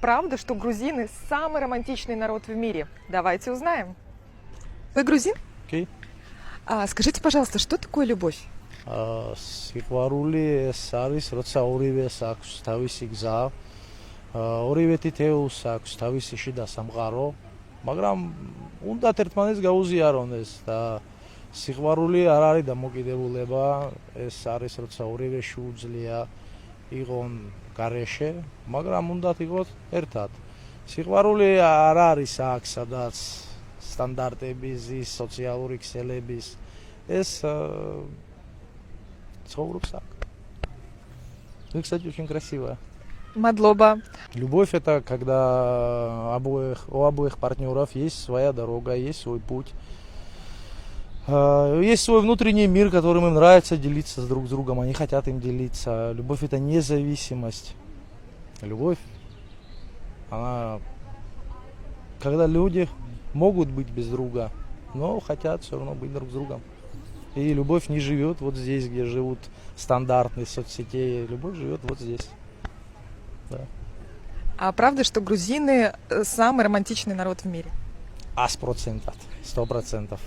правда, что грузины самый романтичный народ в мире? Давайте узнаем. Вы грузин? Окей. Скажите, пожалуйста, что такое любовь? სიყვარული ეს არის, როცა ორივეს აქვს თავისი გზა, ორივე თითეულს აქვს თავისი შიდა სამყარო, მაგრამ უნდათ ერთმანეთს გაუზიარონ ეს და სიყვარული არ არის დამოკიდებულება, ეს არის როცა ორივე შეუძლია იყონ გარეშე, მაგრამ უნდათ იყოთ ერთად. სიყვარული არ არის აქ, სადაც სტანდარტების, სოციალური ქსელების ეს ცხოვრობს აქ. Ну, кстати, очень красиво. Мадлоба. Любовь это когда у обоих партнеров есть своя дорога, есть свой путь. Есть свой внутренний мир, которым им нравится делиться друг с другом, они хотят им делиться. Любовь это независимость. Любовь, она, когда люди могут быть без друга, но хотят все равно быть друг с другом. И любовь не живет вот здесь, где живут стандартные соцсети. Любовь живет вот здесь. Да. А правда, что грузины самый романтичный народ в мире? 100%.